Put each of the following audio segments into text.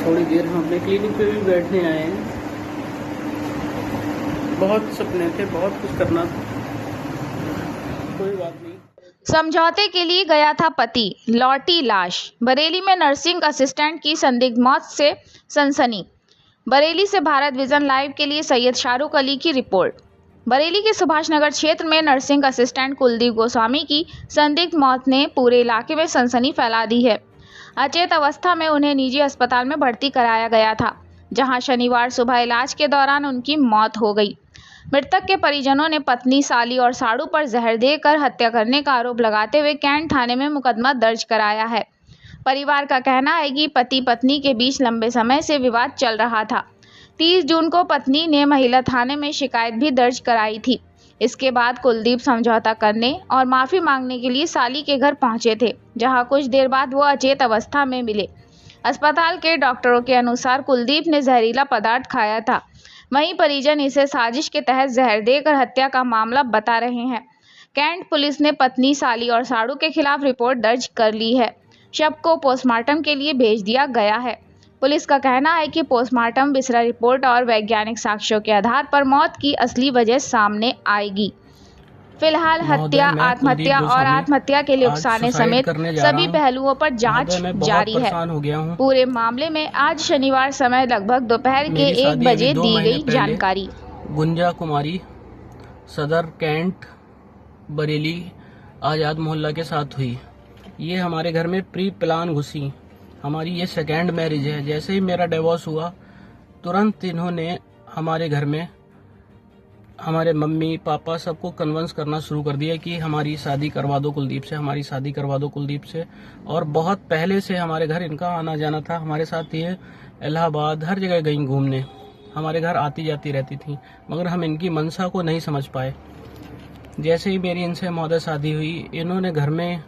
थोड़ी देर हम अपने क्लिनिक पे भी बैठने आए हैं। बहुत सपने थे, बहुत कुछ करना था, कोई बात नहीं। समझौते के लिए गया था पति, लौटी लाश। बरेली में नर्सिंग असिस्टेंट की संदिग्ध मौत से सनसनी। बरेली से भारत विजन लाइव के लिए सैयद शाहरुख अली की रिपोर्ट। बरेली के सुभाष नगर क्षेत्र में नर्सिंग असिस्टेंट कुलदीप गोस्वामी की संदिग्ध मौत ने पूरे इलाके में सनसनी फैला दी है। अचेत अवस्था में उन्हें निजी अस्पताल में भर्ती कराया गया था, जहां शनिवार सुबह इलाज के दौरान उनकी मौत हो गई। मृतक के परिजनों ने पत्नी, साली और साड़ू पर जहर देकर हत्या करने का आरोप लगाते हुए कैंट थाने में मुकदमा दर्ज कराया है। परिवार का कहना है कि पति पत्नी के बीच लंबे समय से विवाद चल रहा था। 30 जून को पत्नी ने महिला थाने में शिकायत भी दर्ज कराई थी। इसके बाद कुलदीप समझौता करने और माफी मांगने के लिए साली के घर पहुंचे थे, जहां कुछ देर बाद वो अचेत अवस्था में मिले। अस्पताल के डॉक्टरों के अनुसार कुलदीप ने जहरीला पदार्थ खाया था। वहीं परिजन इसे साजिश के तहत जहर देकर हत्या का मामला बता रहे हैं। कैंट पुलिस ने पत्नी, साली और साड़ू के खिलाफ रिपोर्ट दर्ज कर ली है। शव को पोस्टमार्टम के लिए भेज दिया गया है। पुलिस का कहना है कि पोस्टमार्टम, विसरा रिपोर्ट और वैज्ञानिक साक्ष्यों के आधार पर मौत की असली वजह सामने आएगी। फिलहाल हत्या, आत्महत्या और आत्महत्या के लिए उकसाने समेत सभी पहलुओं पर जांच जारी है। पूरे मामले में आज शनिवार समय लगभग दोपहर के 1 बजे दी गई जानकारी। गुंजा कुमारी, सदर कैंट, बरेली आजाद मोहल्ला के साथ हुई। ये हमारे घर में प्री प्लान घुसी। हमारी ये सेकेंड मैरिज है। जैसे ही मेरा डिवोर्स हुआ, तुरंत इन्होंने हमारे घर में हमारे मम्मी पापा सबको कन्विंस करना शुरू कर दिया कि हमारी शादी करवा दो कुलदीप से, हमारी शादी करवा दो कुलदीप से। और बहुत पहले से हमारे घर इनका आना जाना था। हमारे साथ ये इलाहाबाद हर जगह गई घूमने, हमारे घर आती जाती रहती थी, मगर हम इनकी मनसा को नहीं समझ पाए। जैसे ही मेरी इनसे मौदे शादी हुई, इन्होंने घर में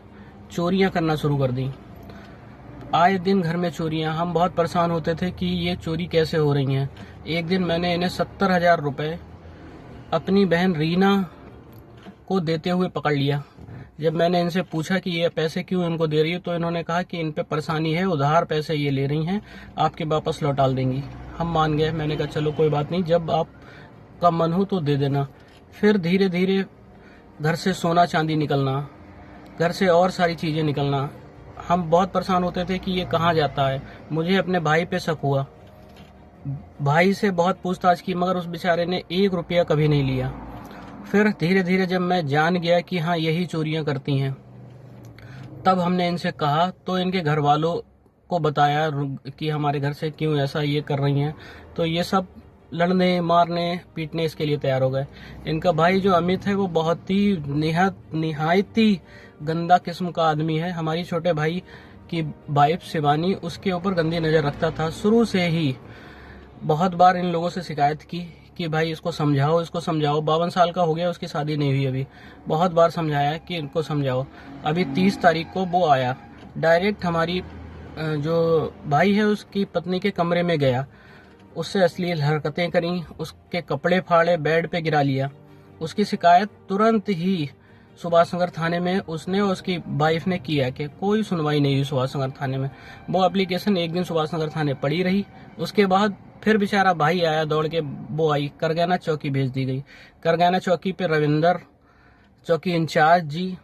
चोरियां करना शुरू कर दी। आए दिन घर में चोरियां। हम बहुत परेशान होते थे कि ये चोरी कैसे हो रही हैं। एक दिन मैंने इन्हें 70,000 रुपये अपनी बहन रीना को देते हुए पकड़ लिया। जब मैंने इनसे पूछा कि ये पैसे क्यों इनको दे रही है, तो इन्होंने कहा कि इन पे परेशानी है, उधार पैसे ये ले रही हैं, आपके वापस लौटा देंगी। हम मान गए। मैंने कहा चलो कोई बात नहीं, जब आपका मन हो तो दे देना। फिर धीरे धीरे घर से सोना चांदी निकलना, घर से और सारी चीजें निकलना। हम बहुत परेशान होते थे कि ये कहाँ जाता है। मुझे अपने भाई पे शक हुआ। भाई से बहुत पूछताछ की, मगर उस बेचारे ने 1 रुपया कभी नहीं लिया। फिर धीरे धीरे जब मैं जान गया कि हाँ यही चोरियां करती हैं, तब हमने इनसे कहा, तो इनके घर वालों को बताया कि हमारे घर से क्यों ऐसा ये कर रही हैं। तो ये सब लड़ने, मारने, पीटने इसके लिए तैयार हो गए। इनका भाई जो अमित है, वो बहुत ही निहायत ही गंदा किस्म का आदमी है। हमारी छोटे भाई की वाइफ शिवानी उसके ऊपर गंदी नजर रखता था शुरू से ही। बहुत बार इन लोगों से शिकायत की कि भाई इसको समझाओ, इसको समझाओ। 52 साल का हो गया, उसकी शादी नहीं हुई अभी। बहुत बार समझाया कि इनको समझाओ। अभी 30 तारीख को वो आया, डायरेक्ट हमारी जो भाई है उसकी पत्नी के कमरे में गया, उससे अश्लील हरकतें करी, उसके कपड़े फाड़े, बेड पे गिरा लिया। उसकी शिकायत तुरंत ही सुभाष नगर थाने में उसने और उसकी वाइफ ने किया कि कोई सुनवाई नहीं हुई सुभाष नगर थाने में। वो एप्लीकेशन एक दिन सुभाष नगर थाने पड़ी रही। उसके बाद फिर बेचारा भाई आया दौड़ के, वो आई करगैना चौकी भेज दी गई। करगैना चौकी पे रविंदर चौकी इंचार्ज जी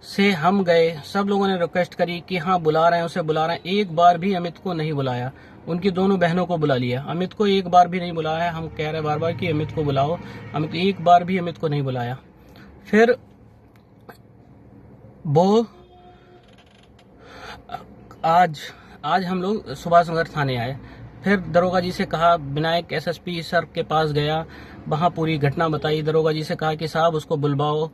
से हम गए। सब लोगों ने रिक्वेस्ट करी कि हाँ बुला रहे हैं, उसे बुला रहे हैं। एक बार भी अमित को नहीं बुलाया। उनकी दोनों बहनों को बुला लिया, अमित को एक बार भी नहीं बुलाया। हम कह रहे बार बार कि अमित को बुलाओ, अमित एक बार भी अमित को नहीं बुलाया। फिर वो आज हम लोग सुभाष नगर थाने आए। फिर दरोगा जी से कहा, विनायक एसएसपी सर के पास गया, वहां पूरी घटना बताई। दरोगा जी से कहा कि साहब उसको बुलवाओ,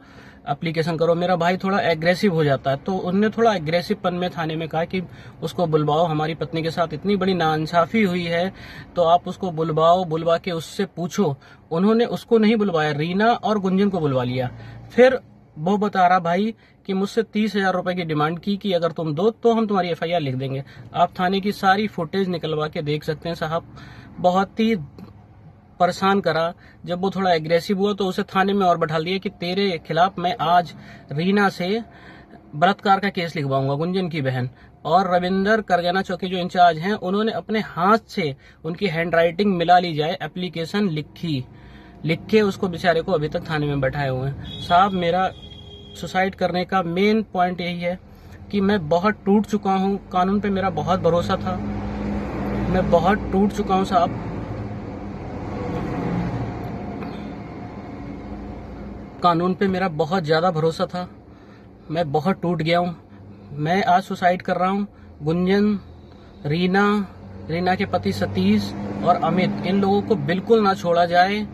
एप्लीकेशन करो। मेरा भाई थोड़ा एग्रेसिव हो जाता है, तो उनने थोड़ा एग्रेसिव पन में थाने में कहा कि उसको बुलवाओ, हमारी पत्नी के साथ इतनी बड़ी नाइंसाफी हुई है, तो आप उसको बुलवाओ, बुलवा के उससे पूछो। उन्होंने उसको नहीं बुलवाया, रीना और गुंजन को बुलवा लिया। फिर वो बता रहा भाई कि मुझसे 30,000 रुपए की डिमांड की कि अगर तुम दो तो हम तुम्हारी एफआईआर लिख देंगे। आप थाने की सारी फुटेज निकलवा के देख सकते हैं। साहब बहुत ही परेशान करा। जब वो थोड़ा एग्रेसिव हुआ तो उसे थाने में और बैठा दिया कि तेरे खिलाफ मैं आज रीना से बलात्कार का केस लिखवाऊंगा, गुंजन की बहन। और रविंदर करगना चौकी जो इंचार्ज हैं, उन्होंने अपने हाथ से उनकी हैंडराइटिंग मिला ली जाए, एप्लीकेशन लिख के उसको बेचारे को अभी तक थाने में बैठाए हुए हैं। साहब, मेरा सुसाइड करने का मेन पॉइंट यही है कि मैं बहुत टूट चुका हूँ। कानून पे मेरा बहुत भरोसा था, मैं बहुत टूट चुका हूँ साहब। कानून पे मेरा बहुत ज़्यादा भरोसा था, मैं बहुत टूट गया हूँ। मैं आज सुसाइड कर रहा हूँ। गुंजन, रीना के पति सतीश और अमित, इन लोगों को बिल्कुल ना छोड़ा जाए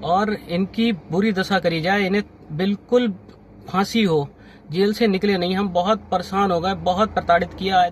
और इनकी बुरी दशा करी जाए। इन्हें बिल्कुल फांसी हो, जेल से निकले नहीं। हम बहुत परेशान हो गए, बहुत प्रताड़ित किया है।